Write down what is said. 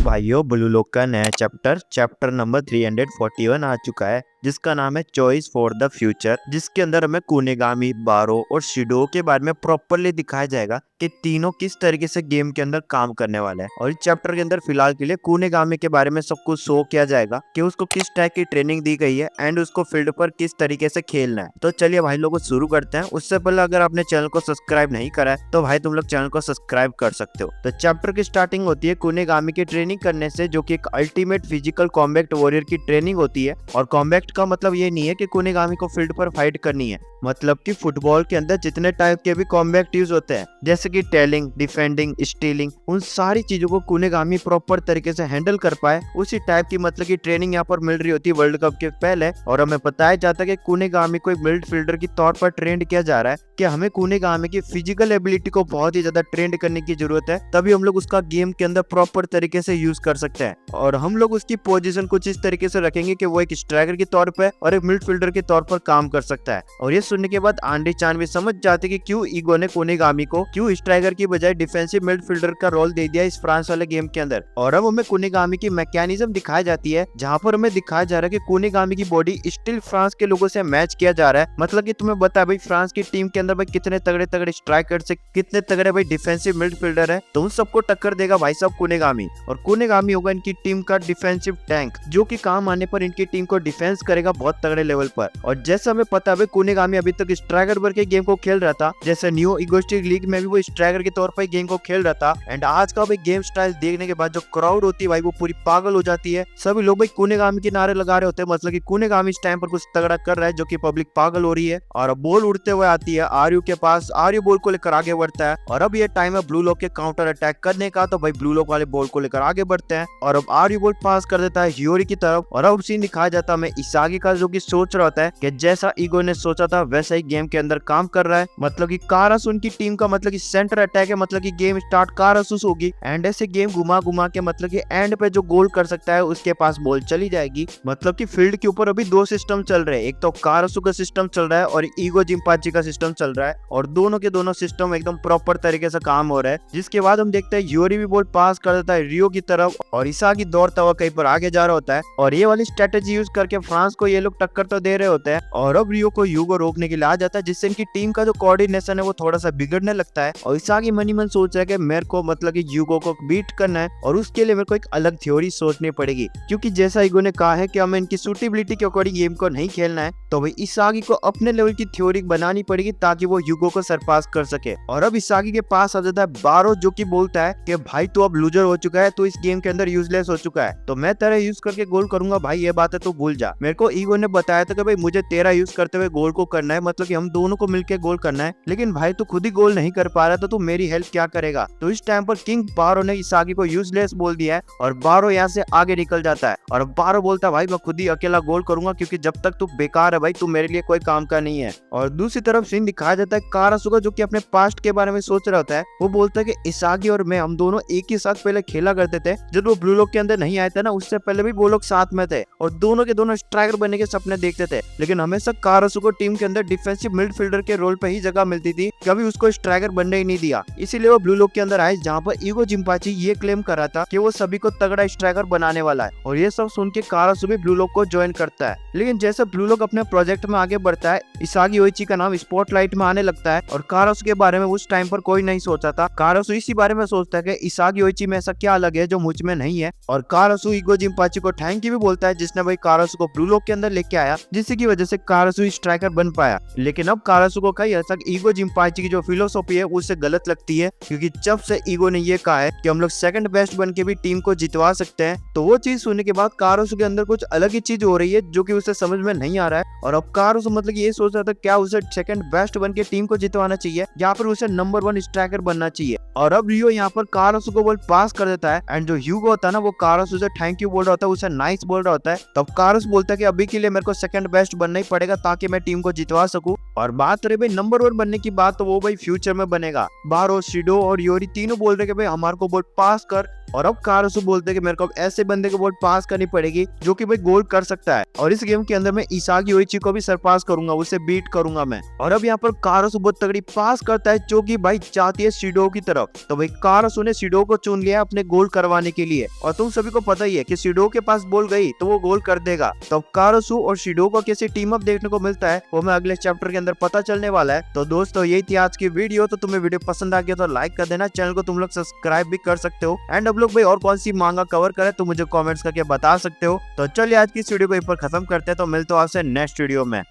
भाइयों blue lock का नया चैप्टर नंबर 341 आ चुका है, जिसका नाम है चॉइस फॉर द फ्यूचर, जिसके अंदर हमें कुनिगामी, बारो और शिडो के बारे में प्रॉपरली दिखाया जाएगा कि तीनों किस तरीके से गेम के अंदर काम करने वाले हैं। और इस चैप्टर के अंदर फिलहाल के लिए कुनिगामी के बारे में सब कुछ शो किया जाएगा कि उसको किस टाइप की ट्रेनिंग दी गई है एंड उसको फील्ड पर किस तरीके से खेलना है। तो चलिए भाई लोगों शुरू करते हैं। उससे पहले अगर आपने चैनल को सब्सक्राइब नहीं करा है तो भाई तुम लोग चैनल को सब्सक्राइब कर सकते हो। तो चैप्टर की स्टार्टिंग होती है कुनिगामी की ट्रेनिंग करने से, जो कि एक अल्टीमेट फिजिकल कॉम्बैट वॉरियर की ट्रेनिंग होती है। और कॉम्बैट का मतलब ये नहीं है कि कुनिगामी को फील्ड पर फाइट करनी है, मतलब कि फुटबॉल के अंदर जितने टाइप के भी कॉम्बैट यूज होते हैं, जैसे कि टेलिंग, डिफेंडिंग, स्टीलिंग, उन सारी चीजों को कुनिगामी प्रॉपर तरीके से हैंडल कर पाए, उसी टाइप की मतलब की ट्रेनिंग यहाँ पर मिल रही होती है वर्ल्ड कप के पहले। और हमें बताया जाता है कि कुनिगामी को एक मिडफील्डर की तौर पर ट्रेंड किया जा रहा है कि हमें कुनिगामी की फिजिकल एबिलिटी को बहुत ही ज्यादा ट्रेंड करने की जरूरत है, तभी हम लोग उसका गेम के अंदर प्रॉपर तरीके से यूज कर सकते हैं। और हम लोग उसकी पोजीशन कुछ इस तरीके से रखेंगे कि वो एक स्ट्राइकर के तौर पर और एक मिडफील्डर के तौर पर काम कर सकता है। और ये सुनने के बाद आंडी चान भी समझ जाते कि क्यों ईगो ने कुनिगामी को क्यों स्ट्राइकर की बजाय डिफेंसिव मिडफील्डर का रोल दे दिया इस फ्रांस वाले गेम के अंदर। और अब हमें कुनिगामी की मैकेनिज्म दिखाई जाती है, जहाँ पर हमें दिखाया जा रहा है कि कुनिगामी की बॉडी स्टिल फ्रांस के लोगों से मैच किया जा रहा है। मतलब कि तुम्हें बता भाई फ्रांस की टीम के अंदर भाई कितने तगड़े तगड़े स्ट्राइकर से कितने तगड़े भाई डिफेंसिव मिडफील्डर है, तो उन सबको टक्कर देगा भाई साहब कुनिगामी। और कुनिगामी होगा इनकी टीम का डिफेंसिव टैंक, जो कि काम आने पर इनकी टीम को डिफेंस करेगा बहुत तगड़े लेवल पर। और जैसा हमें पता है कुनिगामी अभी तक स्ट्राइकर बन के गेम को खेल रहा था, जैसे न्यू इगोस्टिक लीग में भी वो स्ट्राइकर के तौर पर गेम को खेल रहा था। एंड आज का भाई गेम स्टाइल देखने के बाद जो क्राउड होती है भाई वो पूरी पागल हो जाती है। सभी लोग भाई कुनिगामी के नारे लगा रहे होते हैं, मतलब कि कुनिगामी इस टाइम पर कुछ तगड़ा कर रहा है, जो कि पब्लिक पागल हो रही है। और अब बॉल उड़ते हुए आती है आर्यू के पास, आर्यू बॉल को लेकर आगे बढ़ता है। और अब ये टाइम है ब्लू लॉक के काउंटर अटैक करने का, तो भाई ब्लू लॉक वाले बॉल को लेकर आगे बढ़ते हैं। और अब आर्यू बॉल पास कर देता है ह्योरी की तरफ। और अब सीन दिखाया जाता है हमें इसागी का, जो कि सोच रहा होता है कि जैसा ईगो ने सोचा था वैसा ही गेम के अंदर काम कर रहा है। मतलब कि कारास उनकी टीम का मतलब कि सेंटर अटैक है, मतलब कि गेम स्टार्ट कारासूस होगी। एंड ऐसे गेम घुमा घुमा के मतलब कि एंड पे जो गोल कर सकता है उसके पास बॉल चली जाएगी। मतलब कि फील्ड के ऊपर अभी दो सिस्टम चल रहे हैं, एक तो कारासू का सिस्टम चल रहा है और ईगो जिम्पाची का सिस्टम चल रहा है। और दोनों के दोनों सिस्टम एकदम प्रॉपर तरीके से काम हो रहा है। जिसके बाद हम देखते हैं ह्योरी भी बॉल पास कर देता है रियो की तरफ, और इसागी दौड़ता हुआ कहीं पर आगे जा रहा होता है। और ये वाली स्ट्रेटेजी यूज करके फ्रांस को ये लोग टक्कर तो दे रहे होते हैं। और अब रियो को ह्यूगो रोकने के लिए आ जाता है, जिससे इनकी टीम का जो कोऑर्डिनेशन है वो थोड़ा सा बिगड़ने लगता है। और इसागी मनी मन सोच रहा है कि मेरे को मतलब कि ह्यूगो को बीट करना है, और उसके लिए मेरे को एक अलग थ्योरी सोचनी पड़ेगी, क्योंकि जैसा ईगो ने कहा है कि हमें इनकी सूटेबिलिटी के अकॉर्डिंग गेम को नहीं खेलना है, तो भाई इसागी को अपने लेवल की थ्योरी बनानी पड़ेगी ताकि वो ह्यूगो को सरपास कर सके। और अब इसागी के पास आ जाता है बारो, जो कि बोलता है कि भाई तू अब लूजर हो चुका है, तू इस गेम के अंदर यूजलेस हो चुका है, तो मैं तेरा यूज करके गोल करूंगा भाई, ये बात है तू भूल जा। मेरे को ईगो ने बताया था कि भाई मुझे तेरा यूज करते हुए गोल को करना है, मतलब कि हम दोनों को मिलकर गोल करना है, लेकिन भाई तू खुद ही गोल नहीं कर पा रहा तो तू मेरी हेल्प क्या करेगा। तो इस टाइम पर किंग बारो ने इसागी को यूजलेस बोल दिया है, और बारो यहाँ से आगे निकल जाता है। और बारो बोलता है भाई मैं खुद ही अकेला गोल करूंगा, क्योंकि जब तक तू बेकार है भाई तू मेरे लिए कोई काम का नहीं है। और दूसरी तरफ सीन दिखाया जाता है कारासुगा, जो कि अपने पास्ट के बारे में सोच रहा होता है। वो बोलता है कि इसागी और मैं हम दोनों एक ही साथ पहले खेला करते थे, जब वो ब्लू लॉक के अंदर नहीं आए थे ना, उससे पहले भी वो लोग साथ में थे और दोनों के दोनों स्ट्राइकर बनने के सपने देखते थे, लेकिन हमेशा कारासुगा टीम के अंदर डिफेंसिव मिडफील्डर के रोल पे ही जगह मिलती थी, कभी उसको स्ट्राइकर बनने ही नहीं दिया। इसीलिए वो ब्लू लॉक के अंदर आए, जहाँ पर ईगो जिम्पाची ये क्लेम कर रहा था कि वो सभी को तगड़ा स्ट्राइकर बनाने वाला है। और ये सब सुन के कारासु भी ब्लू लॉक को ज्वाइन करता है। लेकिन जैसे ब्लू लॉक अपने प्रोजेक्ट में आगे बढ़ता है, इसागी ओइची का नाम स्पॉटलाइट में आने लगता है, और कारासु के बारे में उस टाइम पर कोई नहीं सोचा था। कारासु इसी बारे में सोचता है कि इसागी ओइची में ऐसा क्या अलग है जो मुझ में नहीं है। और कारासु ईगो जिम्पाची को थैंक यू भी बोलता है, जिसने भाई कारासु को ब्लू लॉक के अंदर लेके आया, जिसकी वजह से कारासु स्ट्राइकर बन पाया। लेकिन अब कारासु को कई हद तक ईगो जिम्पाची की जो फिलोसॉफी है उससे गलत लगती है, क्योंकि जब से ईगो ने ये कहा है कि हम लोग सेकंड बेस्ट बन के भी टीम को जितवा सकते हैं, तो वो चीज सुनने के बाद कारासु के अंदर कुछ अलग ही चीज हो रही है, जो कि उसे समझ में नहीं आ रहा है। और अब कारासु मतलब कि ये सोच रहा था क्या उसे सेकंड बेस्ट बन के टीम को जितवाना चाहिए, या फिर उसे नंबर 1 स्ट्राइकर बनना चाहिए। और अब रियो यहाँ पर कारासु को बॉल पास कर देता है, एंड जो ह्यूगो होता है ना वो कारासु से थैंक यू बोल रहा होता है, उसे नाइस बोल रहा होता है। तब कारासु बोलता है कि अभी के लिए मेरे को सेकंड बेस्ट बनना ही पड़ेगा ताकि मैं टीम को जितवा सकूं। और बात रही भाई नंबर 1 बनने की बात, तो वो भाई फ्यूचर में बनेगा। बारो, शिडो और योरी तीनों बोल रहे कि भाई हमारे को बॉल पास कर, और अब कारासु बोलते हैं कि मेरे को अब ऐसे बंदे को बॉल पास करनी पड़ेगी जो कि भाई गोल कर सकता है, और इस गेम के अंदर मैं इसागी ओइची को भी सरपास करूंगा, उसे बीट करूंगा मैं। और अब यहाँ पर कारासु बहुत तगड़ी पास करता है जो कि भाई जाती है शिडो की तरफ। तो भाई कारासु ने शिडो को चुन लिया अपने गोल करवाने के लिए, और तुम सभी को पता ही है कि शिडो के पास बॉल गई तो वो गोल कर देगा। तो अब कारासु और शिडो को कैसे टीम अप देखने को मिलता है वो मैं अगले चैप्टर के अंदर पता चलने वाला है। तो दोस्तों यही थी आज की वीडियो। तो तुम्हें वीडियो पसंद आ गया तो लाइक कर देना, चैनल को तुम लोग सब्सक्राइब भी कर सकते हो। एंड अब लोग भाई और कौन सी मांगा कवर करे तो मुझे कमेंट्स करके बता सकते हो। तो चलिए आज की इस वीडियो को यहीं पर खत्म करते हैं, तो मिलते हो आपसे नेक्स्ट वीडियो में।